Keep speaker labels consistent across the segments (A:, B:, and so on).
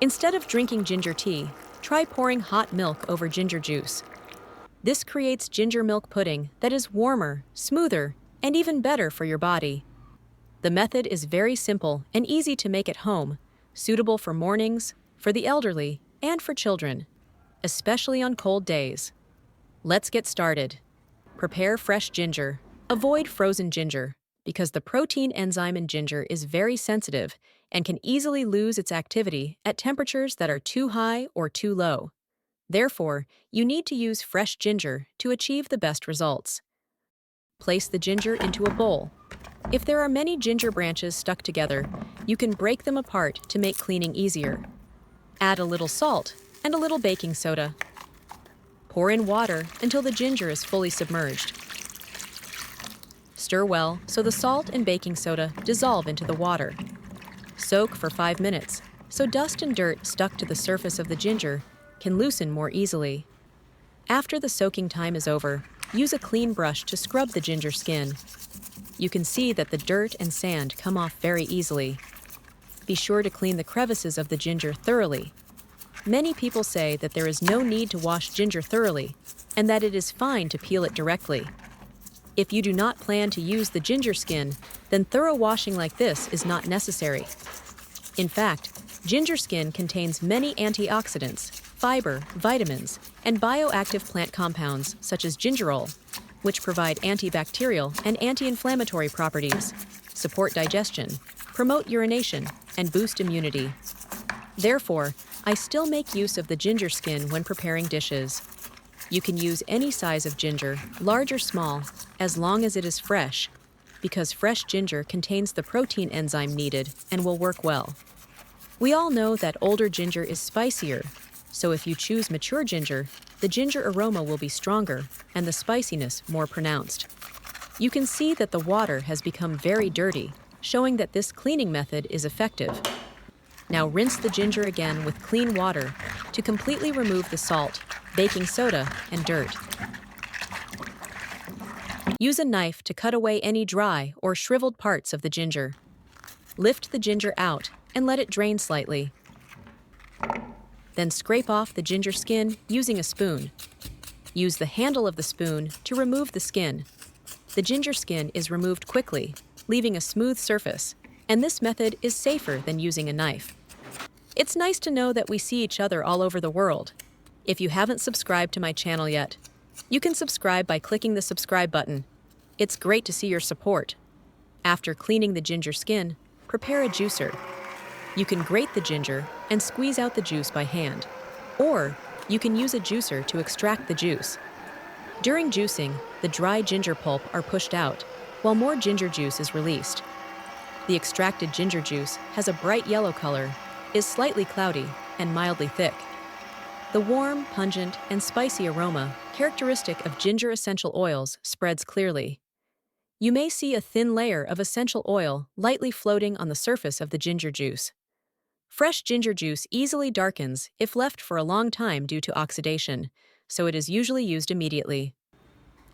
A: Instead of drinking ginger tea, try pouring hot milk over ginger juice. This creates ginger milk pudding that is warmer, smoother, and even better for your body. The method is very simple and easy to make at home, suitable for mornings, for the elderly, and for children, especially on cold days. Let's get started. Prepare fresh ginger. Avoid frozen ginger, because the protein enzyme in ginger is very sensitive and can easily lose its activity at temperatures that are too high or too low. Therefore, you need to use fresh ginger to achieve the best results. Place the ginger into a bowl. If there are many ginger branches stuck together, you can break them apart to make cleaning easier. Add a little salt and a little baking soda. Pour in water until the ginger is fully submerged. Stir well so the salt and baking soda dissolve into the water. Soak for 5 minutes so dust and dirt stuck to the surface of the ginger can loosen more easily. After the soaking time is over, use a clean brush to scrub the ginger skin. You can see that the dirt and sand come off very easily. Be sure to clean the crevices of the ginger thoroughly. Many people say that there is no need to wash ginger thoroughly and that it is fine to peel it directly. If you do not plan to use the ginger skin, then thorough washing like this is not necessary. In fact, ginger skin contains many antioxidants, fiber, vitamins, and bioactive plant compounds such as gingerol, which provide antibacterial and anti-inflammatory properties, support digestion, promote urination, and boost immunity. Therefore, I still make use of the ginger skin when preparing dishes. You can use any size of ginger, large or small, as long as it is fresh, because fresh ginger contains the protein enzyme needed and will work well. We all know that older ginger is spicier, so if you choose mature ginger, the ginger aroma will be stronger and the spiciness more pronounced. You can see that the water has become very dirty, showing that this cleaning method is effective. Now rinse the ginger again with clean water to completely remove the salt, baking soda, and dirt. Use a knife to cut away any dry or shriveled parts of the ginger. Lift the ginger out and let it drain slightly. Then scrape off the ginger skin using a spoon. Use the handle of the spoon to remove the skin. The ginger skin is removed quickly, leaving a smooth surface, and this method is safer than using a knife. It's nice to know that we see each other all over the world. If you haven't subscribed to my channel yet, you can subscribe by clicking the subscribe button. It's great to see your support. After cleaning the ginger skin, prepare a juicer. You can grate the ginger and squeeze out the juice by hand, or you can use a juicer to extract the juice. During juicing, the dry ginger pulp are pushed out, while more ginger juice is released. The extracted ginger juice has a bright yellow color, is slightly cloudy, and mildly thick. The warm, pungent, and spicy aroma, characteristic of ginger essential oils, spreads clearly. You may see a thin layer of essential oil lightly floating on the surface of the ginger juice. Fresh ginger juice easily darkens if left for a long time due to oxidation, so it is usually used immediately.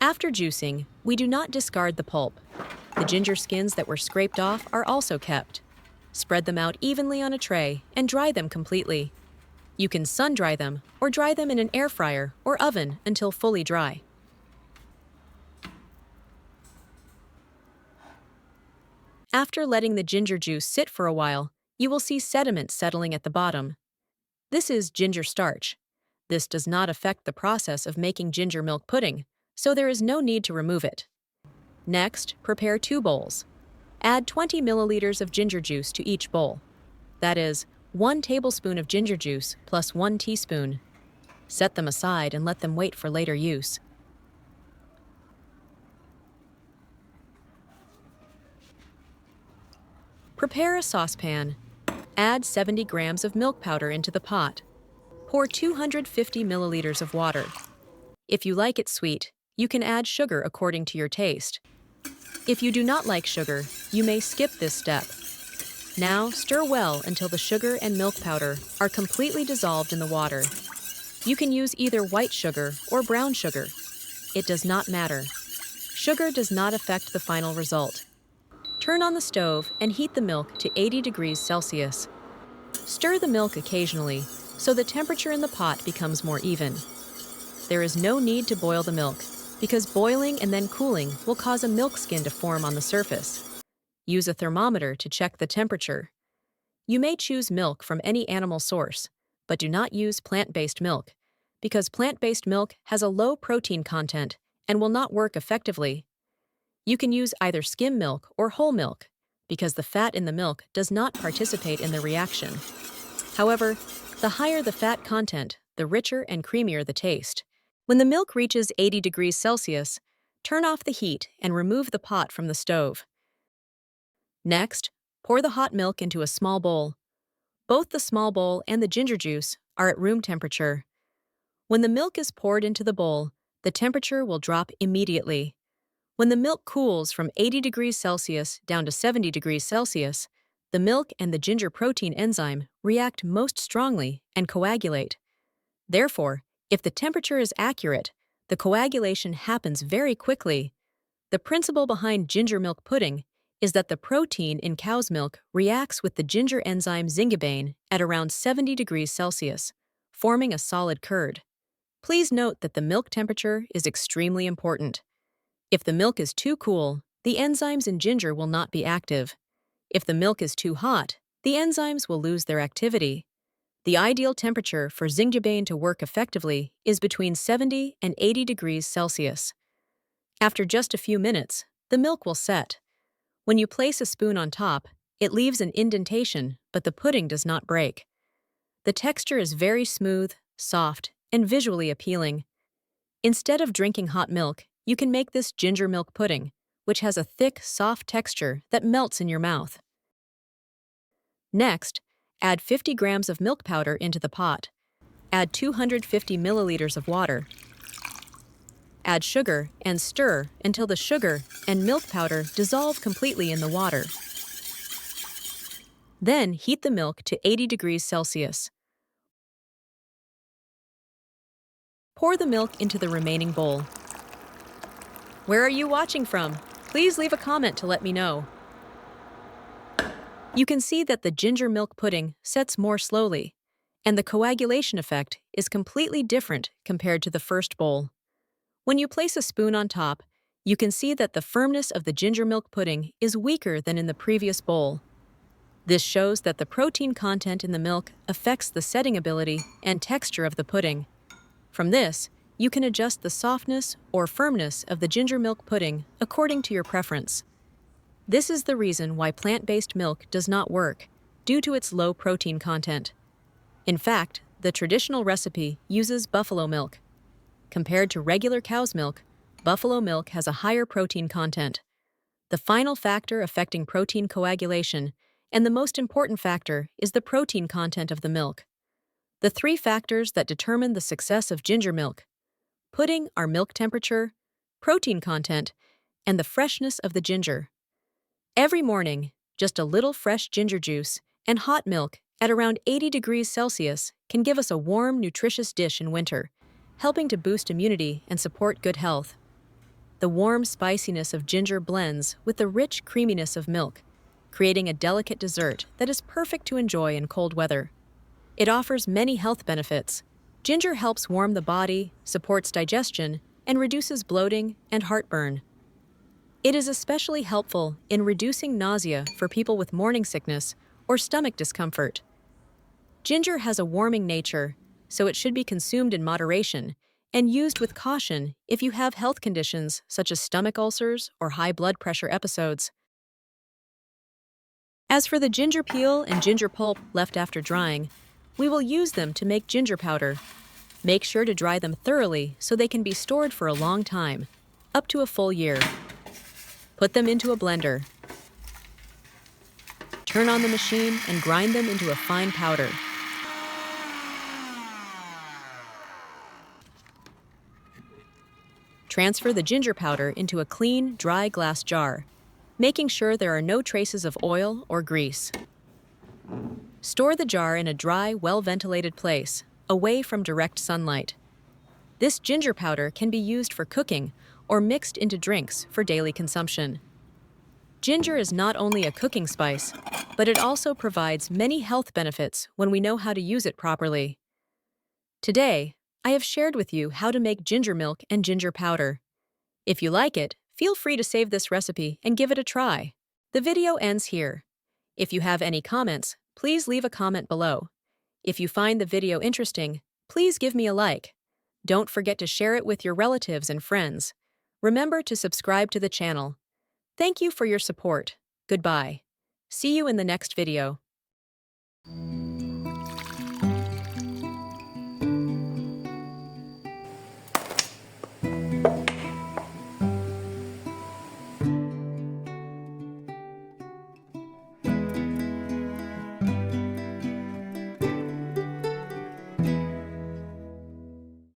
A: After juicing, we do not discard the pulp. The ginger skins that were scraped off are also kept. Spread them out evenly on a tray and dry them completely. You can sun-dry them or dry them in an air fryer or oven until fully dry. After letting the ginger juice sit for a while, you will see sediment settling at the bottom. This is ginger starch. This does not affect the process of making ginger milk pudding, so there is no need to remove it. Next, prepare 2 bowls. Add 20 milliliters of ginger juice to each bowl. That is, 1 tablespoon of ginger juice plus 1 teaspoon. Set them aside and let them wait for later use. Prepare a saucepan. Add 70 grams of milk powder into the pot. Pour 250 milliliters of water. If you like it sweet, you can add sugar according to your taste. If you do not like sugar, you may skip this step. Now stir well until the sugar and milk powder are completely dissolved in the water. You can use either white sugar or brown sugar. It does not matter. Sugar does not affect the final result. Turn on the stove and heat the milk to 80 degrees Celsius. Stir the milk occasionally so the temperature in the pot becomes more even. There is no need to boil the milk, because boiling and then cooling will cause a milk skin to form on the surface. Use a thermometer to check the temperature. You may choose milk from any animal source, but do not use plant-based milk, because plant-based milk has a low protein content and will not work effectively. You can use either skim milk or whole milk, because the fat in the milk does not participate in the reaction. However, the higher the fat content, the richer and creamier the taste. When the milk reaches 80 degrees Celsius, turn off the heat and remove the pot from the stove. Next, pour the hot milk into a small bowl. Both the small bowl and the ginger juice are at room temperature. When the milk is poured into the bowl, the temperature will drop immediately. When the milk cools from 80 degrees Celsius down to 70 degrees Celsius, the milk and the ginger protein enzyme react most strongly and coagulate. Therefore, if the temperature is accurate, the coagulation happens very quickly. The principle behind ginger milk pudding is that the protein in cow's milk reacts with the ginger enzyme zingiberine at around 70 degrees Celsius, forming a solid curd. Please note that the milk temperature is extremely important. If the milk is too cool, the enzymes in ginger will not be active. If the milk is too hot, the enzymes will lose their activity. The ideal temperature for zingiberine to work effectively is between 70 and 80 degrees Celsius. After just a few minutes, the milk will set. When you place a spoon on top, it leaves an indentation, but the pudding does not break. The texture is very smooth, soft, and visually appealing. Instead of drinking hot milk, you can make this ginger milk pudding, which has a thick, soft texture that melts in your mouth. Next, add 50 grams of milk powder into the pot. Add 250 milliliters of water. Add sugar and stir until the sugar and milk powder dissolve completely in the water. Then heat the milk to 80 degrees Celsius. Pour the milk into the remaining bowl. Where are you watching from? Please leave a comment to let me know. You can see that the ginger milk pudding sets more slowly, and the coagulation effect is completely different compared to the first bowl. When you place a spoon on top, you can see that the firmness of the ginger milk pudding is weaker than in the previous bowl. This shows that the protein content in the milk affects the setting ability and texture of the pudding. From this, you can adjust the softness or firmness of the ginger milk pudding according to your preference. This is the reason why plant-based milk does not work, due to its low protein content. In fact, the traditional recipe uses buffalo milk. Compared to regular cow's milk, buffalo milk has a higher protein content. The final factor affecting protein coagulation, and the most important factor, is the protein content of the milk. The three factors that determine the success of ginger milk pudding are milk temperature, protein content, and the freshness of the ginger. Every morning, just a little fresh ginger juice and hot milk at around 80 degrees Celsius can give us a warm, nutritious dish in winter, helping to boost immunity and support good health. The warm spiciness of ginger blends with the rich creaminess of milk, creating a delicate dessert that is perfect to enjoy in cold weather. It offers many health benefits. Ginger helps warm the body, supports digestion, and reduces bloating and heartburn. It is especially helpful in reducing nausea for people with morning sickness or stomach discomfort. Ginger has a warming nature, so it should be consumed in moderation and used with caution if you have health conditions such as stomach ulcers or high blood pressure episodes. As for the ginger peel and ginger pulp left after drying, we will use them to make ginger powder. Make sure to dry them thoroughly so they can be stored for a long time, up to a full year. Put them into a blender. Turn on the machine and grind them into a fine powder. Transfer the ginger powder into a clean, dry glass jar, making sure there are no traces of oil or grease. Store the jar in a dry, well-ventilated place, away from direct sunlight. This ginger powder can be used for cooking or mixed into drinks for daily consumption. Ginger is not only a cooking spice, but it also provides many health benefits when we know how to use it properly. Today, I have shared with you how to make ginger milk and ginger powder. If you like it, feel free to save this recipe and give it a try. The video ends here. If you have any comments, please leave a comment below. If you find the video interesting, please give me a like. Don't forget to share it with your relatives and friends. Remember to subscribe to the channel. Thank you for your support. Goodbye. See you in the next video.